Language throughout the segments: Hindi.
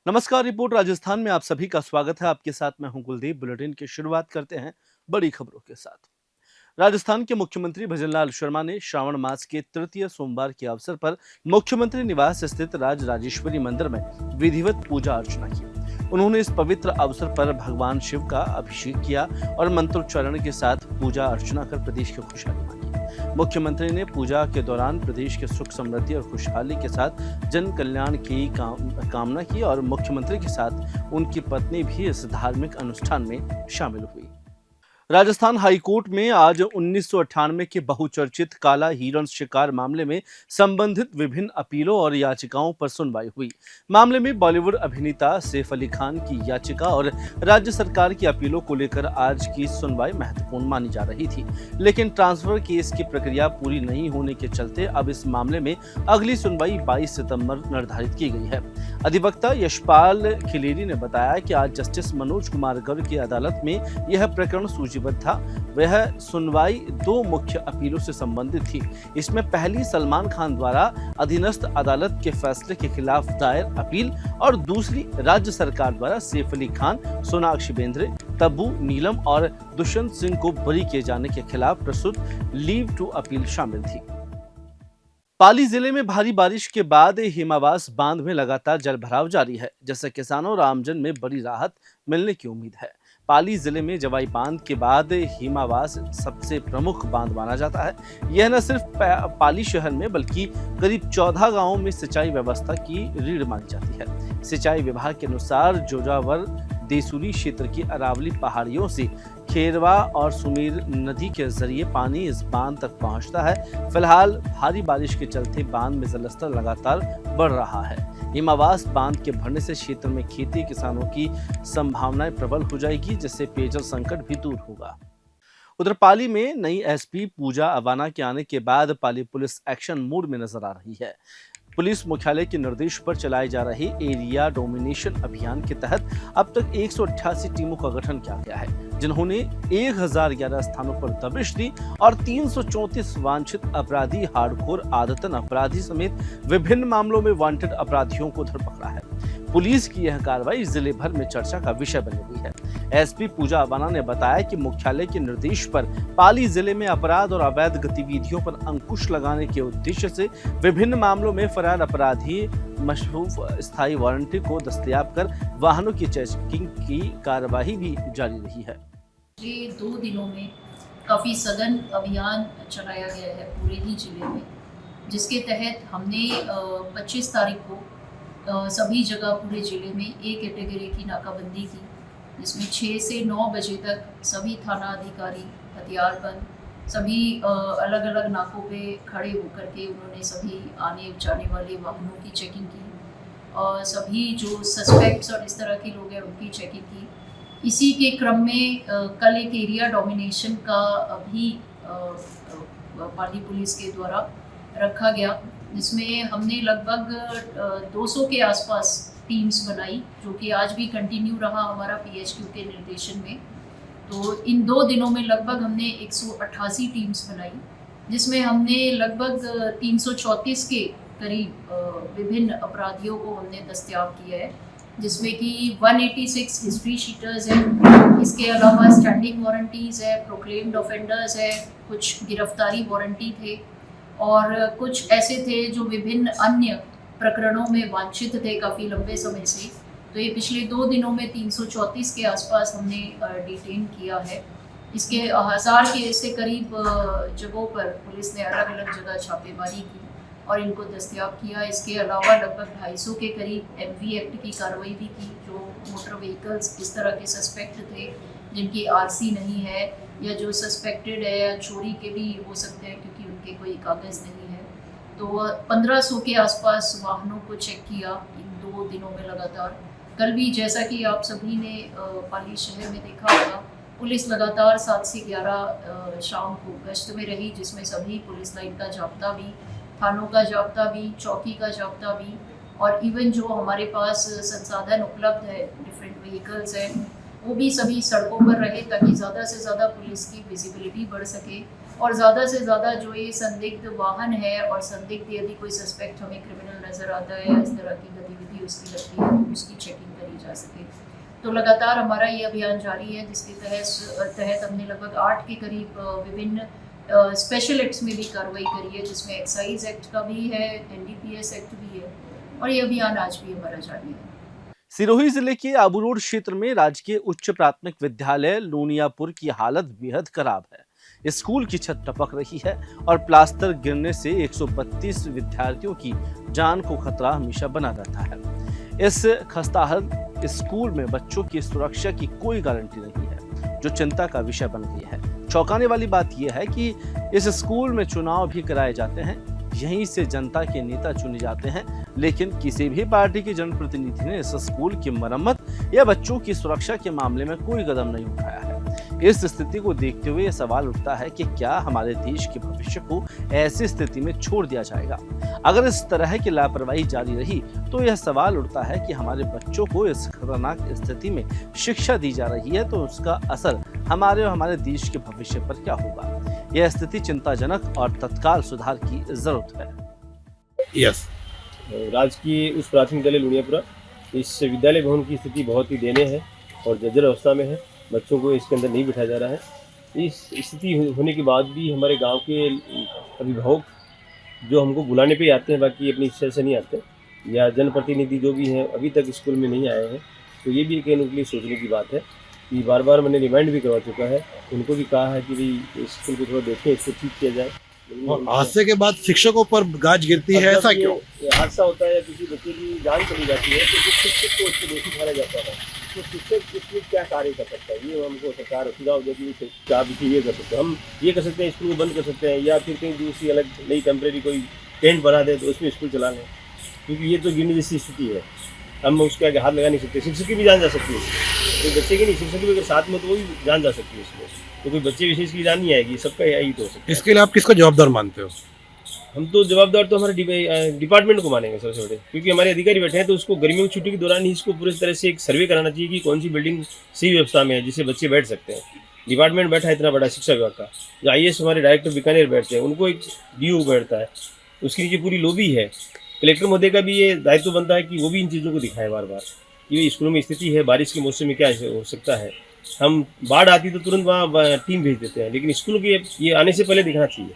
नमस्कार। रिपोर्ट राजस्थान में आप सभी का स्वागत है। आपके साथ मैं हूं कुलदीप। बुलेटिन की शुरुआत करते हैं बड़ी खबरों के साथ। राजस्थान के मुख्यमंत्री भजनलाल शर्मा ने श्रावण मास के तृतीय सोमवार के अवसर पर मुख्यमंत्री निवास स्थित राज राजेश्वरी मंदिर में विधिवत पूजा अर्चना की। उन्होंने इस पवित्र अवसर पर भगवान शिव का अभिषेक किया और मंत्रोच्चारण के साथ पूजा अर्चना कर प्रदेश की खुशहाली मांगी। मुख्यमंत्री ने पूजा के दौरान प्रदेश के सुख समृद्धि और खुशहाली के साथ जन कल्याण की कामना की और मुख्यमंत्री के साथ उनकी पत्नी भी इस धार्मिक अनुष्ठान में शामिल हुई। राजस्थान हाईकोर्ट में आज 1998 के बहुचर्चित काला हिरण शिकार मामले में संबंधित विभिन्न अपीलों और याचिकाओं पर सुनवाई हुई। मामले में बॉलीवुड अभिनेता सैफ अली खान की याचिका और राज्य सरकार की अपीलों को लेकर आज की सुनवाई महत्वपूर्ण मानी जा रही थी, लेकिन ट्रांसफर केस की प्रक्रिया पूरी नहीं होने के चलते अब इस मामले में अगली सुनवाई 22 सितंबर निर्धारित की गई है। अधिवक्ता यशपाल खिलेरी ने बताया कि आज जस्टिस मनोज कुमार गर्ग की अदालत में यह प्रकरण सूचीबद्ध था। वह सुनवाई दो मुख्य अपीलों से संबंधित थी। इसमें पहली सलमान खान द्वारा अधीनस्थ अदालत के फैसले के खिलाफ दायर अपील और दूसरी राज्य सरकार द्वारा सैफ अली खान, सोनाक्षी बेंद्रे, तब्बू, नीलम और दुष्यंत सिंह को बरी किए जाने के खिलाफ प्रस्तुत लीव टू अपील शामिल थी। पाली जिले में भारी बारिश के बाद हिमावास बांध में लगातार जलभराव जारी है, जिससे किसानों और आमजन में बड़ी राहत मिलने की उम्मीद है। पाली जिले में जवाई बांध के बाद हिमावास सबसे प्रमुख बांध माना जाता है। यह न सिर्फ पाली शहर में बल्कि करीब 14 गांवों में सिंचाई व्यवस्था की रीढ़ मानी जाती है। सिंचाई विभाग के अनुसार जोजावर देसुरी क्षेत्र की अरावली पहाड़ियों से खेरवा और सुमेर नदी के जरिए पानी इस बांध तक पहुंचता है। फिलहाल भारी बारिश के चलते बांध में जलस्तर लगातार बढ़ रहा है। हिमावास बांध के भरने से क्षेत्र में खेती किसानों की संभावनाएं प्रबल हो जाएगी, जिससे पेयजल संकट भी दूर होगा। उधर पाली में नई एसपी पूजा अवाना के आने के बाद पाली पुलिस एक्शन मोड में नजर आ रही है। पुलिस मुख्यालय के निर्देश पर चलाए जा रहे एरिया डोमिनेशन अभियान के तहत अब तक 188 टीमों का गठन किया गया है, जिन्होंने 1011 स्थानों पर दबिश दी और 334 वांछित अपराधी, हार्डकोर आदतन अपराधी समेत विभिन्न मामलों में वांटेड अपराधियों को धर पकड़ा है। पुलिस की यह कार्रवाई जिले भर में चर्चा का विषय बनी हुई है। एसपी पूजा अवाना ने बताया कि मुख्यालय के निर्देश पर पाली जिले में अपराध और अवैध गतिविधियों पर अंकुश लगाने के उद्देश्य से विभिन्न मामलों में फरार अपराधी मशरूफ स्थायी वारंटी को दस्तयाब कर वाहनों की चेकिंग की कार्यवाही भी जारी रही है। ये 2 दिनों में काफ़ी सघन अभियान चलाया गया है पूरे ही जिले में, जिसके तहत हमने 25 तारीख को सभी जगह पूरे जिले में ए कैटेगरी की नाकाबंदी की, जिसमें 6 से 9 बजे तक सभी थाना अधिकारी हथियारबंद सभी अलग अलग नाकों पे खड़े होकर के उन्होंने सभी आने जाने वाले वाहनों की चेकिंग की और सभी जो सस्पेक्ट्स और इस तरह के लोग हैं उनकी चेकिंग की। इसी के क्रम में कल एक एरिया डोमिनेशन का भी पाली पुलिस के द्वारा रखा गया, जिसमें हमने लगभग 200 के आसपास टीम्स बनाई, जो कि आज भी कंटिन्यू रहा हमारा पीएचक्यू के निर्देशन में। तो इन 2 दिनों में लगभग हमने 188 टीम्स बनाई, जिसमें हमने लगभग 334 के करीब विभिन्न अपराधियों को हमने दस्तयाब किया है, जिसमें कि 186 हिस्ट्री शीटर्स है, इसके अलावा स्टैंडिंग वारंटीज़ है, प्रोक्लेम्ड ऑफेंडर्स है, कुछ गिरफ्तारी वारंटी थे और कुछ ऐसे थे जो विभिन्न अन्य प्रकरणों में वांछित थे काफ़ी लंबे समय से। तो ये पिछले 2 दिनों में 334 के आसपास हमने डिटेन किया है। इसके 1000 के से करीब जगहों पर पुलिस ने अलग अलग जगह छापेमारी की और इनको दस्तयाब किया। इसके अलावा लगभग 250 के करीब MV एक्ट की कार्रवाई भी की, जो मोटर व्हीकल्स इस तरह के सस्पेक्ट थे जिनकी RC नहीं है या जो सस्पेक्टेड है या चोरी के भी हो सकते हैं क्योंकि उनके कोई कागज़ नहीं है। तो 1500 के आसपास वाहनों को चेक किया इन 2 दिनों में लगातार। कल भी जैसा कि आप सभी ने पाली शहर में देखा होगा, पुलिस लगातार 7 से 11 शाम को गश्त में रही, जिसमें सभी पुलिस लाइन का जाब्ता भी, थानों का जाब्ता भी, चौकी का जाब्ता भी और इवन जो हमारे पास संसाधन उपलब्ध है, डिफरेंट व्हीकल्स हैं, वो भी सभी सड़कों पर रहे ताकि ज़्यादा से ज़्यादा पुलिस की विजिबिलिटी बढ़ सके और ज़्यादा से ज़्यादा जो ये संदिग्ध वाहन है और संदिग्ध यदि कोई सस्पेक्ट हमें क्रिमिनल नज़र आता है या इस तरह की गतिविधि उसकी लगती है तो उसकी चेकिंग करी जा सके। तो लगातार हमारा ये अभियान जारी है, जिसके तहत हमने लगभग 8 के करीब विभिन्न स्पेशल एक्ट्स में भी कार्रवाई करी है, जिसमें एक्साइज एक्ट का भी है, एनडीपीएस एक्ट भी है, और ये अभियान आज भी हमारा जारी है। सिरोही जिले के आबू रोड क्षेत्र में राजकीय उच्च प्राथमिक विद्यालय लूनियापुर की हालत बेहद खराब है। स्कूल की छत टपक रही है और प्लास्टर गिरने से 132 विद्यार्थियों की जान को खतरा हमेशा बना रहता है। इस खस्ताहाल स्कूल में बच्चों की सुरक्षा की कोई गारंटी नहीं है, जो चिंता का विषय बन गई है। चौंकाने वाली बात यह है कि इस स्कूल में चुनाव भी कराए जाते हैं, यहीं से जनता के नेता चुने जाते हैं, लेकिन किसी भी पार्टी के जनप्रतिनिधि ने इस स्कूल की मरम्मत या बच्चों की सुरक्षा के मामले में कोई कदम नहीं उठाया है। इस स्थिति को देखते हुए यह सवाल उठता है कि क्या हमारे देश के भविष्य को ऐसी स्थिति में छोड़ दिया जाएगा? अगर इस तरह की लापरवाही जारी रही तो यह सवाल उठता है कि हमारे बच्चों को इस खतरनाक स्थिति में शिक्षा दी जा रही है तो उसका असर हमारे और हमारे देश के भविष्य पर क्या होगा? यह स्थिति चिंताजनक और तत्काल सुधार की जरूरत है। यस, राजकीय उच्च प्राथमिक विद्यालय लुणियापुरा, इस विद्यालय भवन की स्थिति बहुत ही दयनीय है और जर्जर अवस्था में है। बच्चों को इसके अंदर नहीं बिठाया जा रहा है। इस स्थिति होने के बाद भी हमारे गांव के अभिभावक जो हमको बुलाने पे आते हैं, बाकी अपनी इच्छा से नहीं आते, या जनप्रतिनिधि जो भी हैं अभी तक स्कूल में नहीं आए हैं, तो ये भी कहने के लिए सोचने की बात है कि बार बार मैंने रिमाइंड भी करवा चुका है, उनको भी कहा है कि भाई स्कूल को थोड़ा देखें, इसको ठीक किया जाए। और हादसे के बाद शिक्षकों पर गाज गिरती है, ऐसा क्यों? हादसा होता है या किसी बच्चे की जान चली जाती है तो शिक्षक को उसको दोषी ठहराया जाता है। तो शिक्षक इसमें क्या कार्य कर सकता है, ये हमको सरकार सुझाव देगी कि क्या ये कर सकते हैं। हम ये कर सकते हैं, स्कूल को बंद कर सकते हैं, या फिर कहीं दूसरी अलग नई टेम्परेरी कोई टेंट बना दे तो उसमें स्कूल चला लें, क्योंकि ये तो गिरने जैसी स्थिति है। हम उसके आगे हाथ लगा नहीं सकते। शिक्षक की भी जान जा सकती है, कोई बच्चे की नहीं, शिक्षक की अगर साथ में तो वो भी जान जा सकती है इसमें, तो कोई बच्चे विशेष की जान नहीं आएगी, सबका यही तो हो सकता है। इसके लिए आप किसको जवाबदार मानते हो? हम तो जवाबदार तो हमारे डिपार्टमेंट को मानेंगे सबसे बड़े, क्योंकि हमारे अधिकारी बैठे हैं, तो उसको गर्मियों की छुट्टी के दौरान ही इसको पूरी तरह से एक सर्वे कराना चाहिए कि कौन सी बिल्डिंग सही व्यवस्था में है जिससे बच्चे बैठ सकते हैं। डिपार्टमेंट बैठा है इतना बड़ा शिक्षा विभाग का, जो IAS हमारे डायरेक्टर बीकानेर बैठते हैं, उनको एक DO बैठता है, उसके नीचे पूरी लॉबी है। कलेक्टर महोदय का भी ये दायित्व बनता है कि वो भी इन चीज़ों को दिखाए बार बार कि स्कूलों में स्थिति है, बारिश के मौसम में क्या हो सकता है। हम बाढ़ आती तो तुरंत वहाँ टीम भेज देते हैं, लेकिन स्कूलों की ये आने से पहले दिखना चाहिए।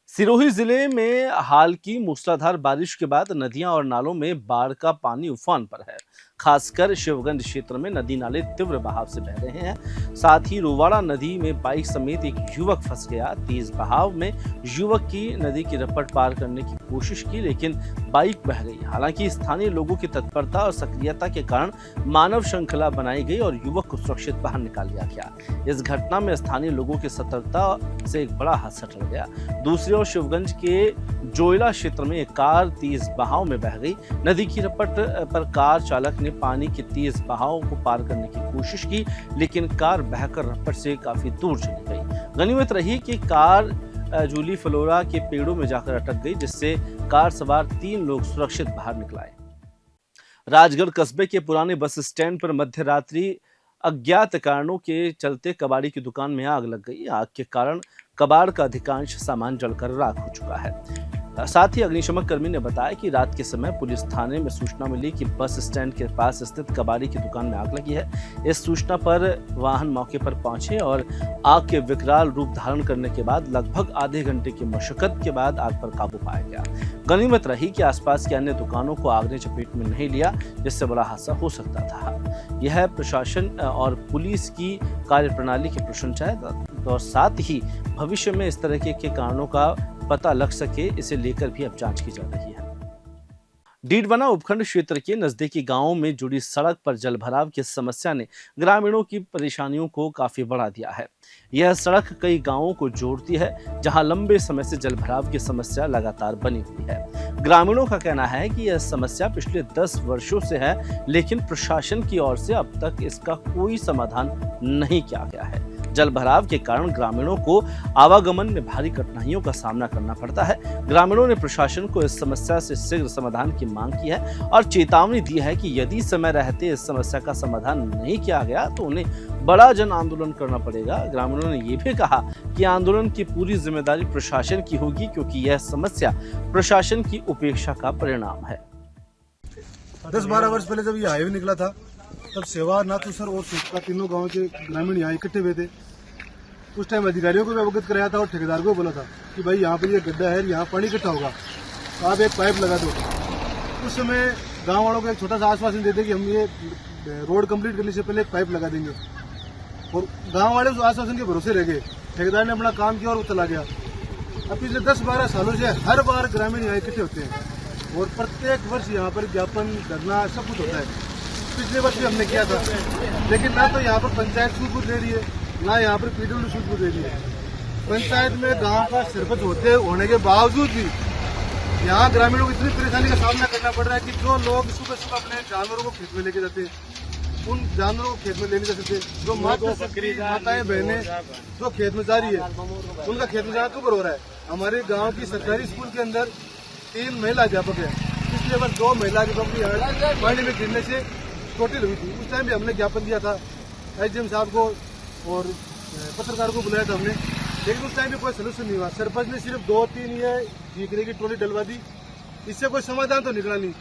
सिरोही जिले में हाल की मूसलाधार बारिश के बाद नदियां और नालों में बाढ़ का पानी उफान पर है। खासकर शिवगंज क्षेत्र में नदी नाले तीव्र बहाव से बह रहे हैं। साथ ही रुवाड़ा नदी में बाइक समेत एक युवक फंस गया। तेज बहाव में युवक की नदी की रपट पार करने की कोशिश की, लेकिन बाइक बह गई। हालांकि स्थानीय लोगों की तत्परता और सक्रियता के कारण मानव श्रृंखला बनाई गई और युवक को सुरक्षित बाहर निकाल लिया गया। इस घटना में स्थानीय लोगों की सतर्कता से एक बड़ा हादसा टल गया। दूसरी ओर शिवगंज के जोइला क्षेत्र में एक कार तेज बहाव में बह गई। नदी की रपट पर कार चालक ने पानी के तेज बहाव को पार करने की कोशिश की, लेकिन कार बहकर रपट से काफी दूर चली गई। गनीमत रही कि कार जूली फ्लोरा के पेड़ों में जाकर अटक गई, जिससे कार सवार 3 लोग सुरक्षित बाहर निकल आए। राजगढ़ कस्बे के पुराने बस स्टैंड पर मध्य रात्रि अज्ञात कारणों के चलते कबाड़ी की दुकान में आग लग गई। आग के कारण कबाड़ का अधिकांश सामान जलकर राख हो चुका है। साथ ही अग्निशमन कर्मी ने बताया कि रात के समय पुलिस थाने में सूचना मिली कि बस स्टैंड के पास स्थित कबाड़ी की दुकान में आग लगी है। इस सूचना पर वाहन मौके पर पहुंचे और आग के विकराल रूप धारण करने के बाद लगभग आधे घंटे की मशक्कत के बाद आग पर काबू पाया गया। गनीमत रही कि आसपास की अन्य दुकानों को आग ने चपेट में नहीं लिया, जिससे बड़ा हादसा हो सकता था। यह प्रशासन और पुलिस की कार्यप्रणाली की प्रशंसा है और साथ ही भविष्य में इस तरह के कारणों का पता लग सके, इसे लेकर भी अब जांच की जा रही है। डीडवाना उपखंड क्षेत्र के नजदीकी गांवों में जुड़ी सड़क पर जलभराव की समस्या ने ग्रामीणों की परेशानियों को काफी बढ़ा दिया है। यह सड़क कई गांवों को जोड़ती है, जहां लंबे समय से जलभराव की समस्या लगातार बनी हुई है। ग्रामीणों का कहना है कि यह समस्या पिछले 10 वर्षों से है, लेकिन प्रशासन की ओर से अब तक इसका कोई समाधान नहीं किया गया है। जल भराव के कारण ग्रामीणों को आवागमन में भारी कठिनाइयों का सामना करना पड़ता है। ग्रामीणों ने प्रशासन को इस समस्या से शीघ्र समाधान की मांग की है और चेतावनी दी है कि यदि समय रहते इस समस्या का समाधान नहीं किया गया तो उन्हें बड़ा जन आंदोलन करना पड़ेगा। ग्रामीणों ने यह भी कहा कि आंदोलन की पूरी जिम्मेदारी प्रशासन की होगी, क्योंकि यह समस्या प्रशासन की उपेक्षा का परिणाम है। 10-12 वर्ष पहले जब ये हाईवे निकला था तब सेवा, नाथूसर और सुखका तीनों गांव के ग्रामीण यहाँ इकट्ठे हुए थे। उस टाइम अधिकारियों को भी अवगत कराया था और ठेकेदार को बोला था कि भाई यहाँ पर ये गड्ढा है, यहाँ पानी इकट्ठा होगा तो आप एक पाइप लगा दो। उस समय गाँव वालों को एक छोटा सा आश्वासन देते कि हम ये रोड कंप्लीट करने से पहले एक पाइप लगा देंगे और गाँव वाले उस आश्वासन के भरोसे रह गए। ठेकेदार ने अपना काम किया और वो चला गया। अब पिछले 10-12 सालों से हर बार ग्रामीण यहाँ इकट्ठे होते हैं और प्रत्येक वर्ष यहाँ पर ज्ञापन धरना सब कुछ होता है। पिछले वर्ष भी हमने किया था, लेकिन ना तो यहाँ पर पंचायत सूझबूझ ले रही है, ना यहाँ पर पीडब्ल्यू सूझबूझ ले रही है। पंचायत में गांव का सरपंच होने के बावजूद भी यहाँ ग्रामीणों को इतनी परेशानी का सामना करना पड़ रहा है कि जो लोग सुबह सुबह अपने जानवरों को खेत में लेके जाते हैं, उन जानवरों को खेत में लेने जा सकते, जो माताएं बहनें जो खेत में जा रही है उनका खेत में जाना कब हो रहा है। हमारे गांव की सरकारी स्कूल के अंदर 3 महिला अध्यापक है, पिछले वर्ष 2 महिला अध्यापक की पानी में गिरने से चोटिल हुई थी। उस टाइम भी हमने ज्ञापन दिया था एसडीएम साहब को और पत्रकार को बुलाया था हमने, लेकिन उस टाइम भी कोई सोल्यूशन नहीं हुआ। सरपंच ने सिर्फ 2-3 ये ठीकरे की ट्रॉली डलवा दी, इससे कोई समाधान तो निकला नहीं।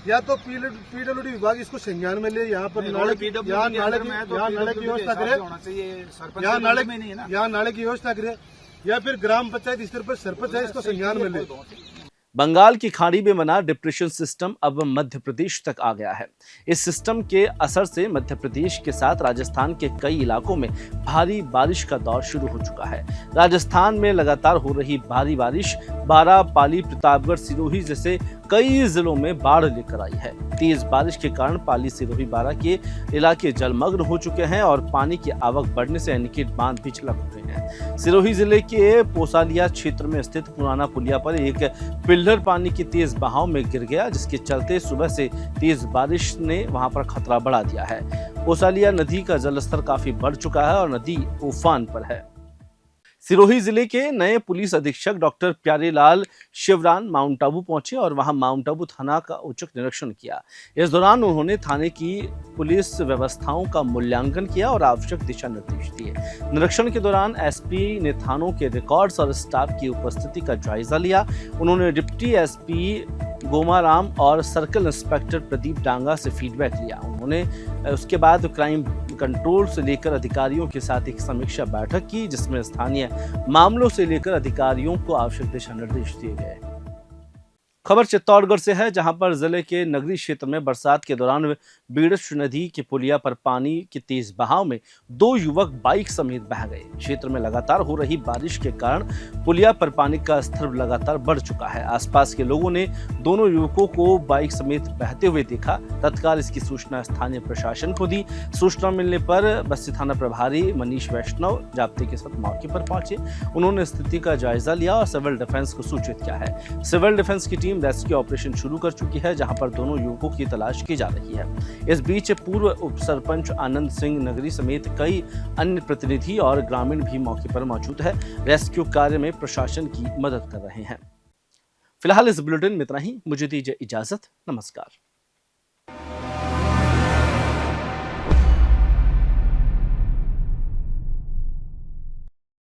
या तो पीडब्ल्यूडी विभाग इसको संज्ञान में ले, यहाँ पर नाले की व्यवस्था करे, यहाँ नाले की व्यवस्था करे, या फिर ग्राम पंचायत स्तर पर सरपंच है इसको संज्ञान में ले। बंगाल की खाड़ी में बना डिप्रेशन सिस्टम अब मध्य प्रदेश तक आ गया है। इस सिस्टम के असर से मध्य प्रदेश के साथ राजस्थान के कई इलाकों में भारी बारिश का दौर शुरू हो चुका है। राजस्थान में लगातार हो रही भारी बारिश बारां, पाली, प्रतापगढ़, सिरोही जैसे कई जिलों में बाढ़ लेकर आई है। तेज बारिश के कारण पाली, सिरोही, बारां के इलाके जलमग्न हो चुके हैं और पानी की आवक बढ़ने से एनीकट बांध भी छलक उठे हैं। सिरोही जिले के पोसालिया क्षेत्र में स्थित पुराना पुलिया पर एक पिल्लर पानी के तेज बहाव में गिर गया, जिसके चलते सुबह से तेज बारिश ने वहां पर खतरा बढ़ा दिया है। पोसालिया नदी का जलस्तर काफी बढ़ चुका है और नदी उफान पर है। सिरोही जिले के नए पुलिस अधीक्षक डॉक्टर प्यारेलाल शिवरान माउंट आबू पहुंचे और वहां माउंट आबू थाना का औचक निरीक्षण किया। इस दौरान उन्होंने थाने की पुलिस व्यवस्थाओं का मूल्यांकन किया और आवश्यक दिशा निर्देश दिए। निरीक्षण के दौरान एसपी ने थानों के रिकॉर्ड्स और स्टाफ की उपस्थिति का जायजा लिया। उन्होंने डिप्टी एसपी गोमाराम और सर्कल इंस्पेक्टर प्रदीप डांगा से फीडबैक लिया। उन्होंने उसके बाद क्राइम कंट्रोल से लेकर अधिकारियों के साथ एक समीक्षा बैठक की, जिसमें स्थानीय मामलों से लेकर अधिकारियों को आवश्यक दिशा निर्देश दिए गए। खबर चित्तौड़गढ़ से है, जहां पर जिले के नगरी क्षेत्र में बरसात के दौरान बीड़च नदी के पुलिया पर पानी के तेज बहाव में 2 युवक बाइक समेत बह गए। क्षेत्र में लगातार हो रही बारिश के कारण पुलिया पर पानी का स्तर लगातार बढ़ चुका है। आसपास के लोगों ने दोनों युवकों को बाइक समेत बहते हुए देखा। तत्काल इसकी सूचना स्थानीय प्रशासन को दी। सूचना मिलने पर बस्ती थाना प्रभारी मनीष वैष्णव जाब्ते के साथ मौके पर पहुंचे। उन्होंने स्थिति का जायजा लिया और सिविल डिफेंस को सूचित किया है। सिविल डिफेंस की टीम रेस्क्यू ऑपरेशन शुरू कर चुकी है, जहां पर दोनों युवकों की तलाश की जा रही है। इस बीच पूर्व उप सरपंच आनंद सिंह नगरी समेत कई अन्य प्रतिनिधि और ग्रामीण भी मौके पर मौजूद है। रेस्क्यू कार्य में प्रशासन की मदद कर रहे हैं। फिलहाल इस बुलेटिन में इतना ही। मुझे दीजिए इजाजत। नमस्कार।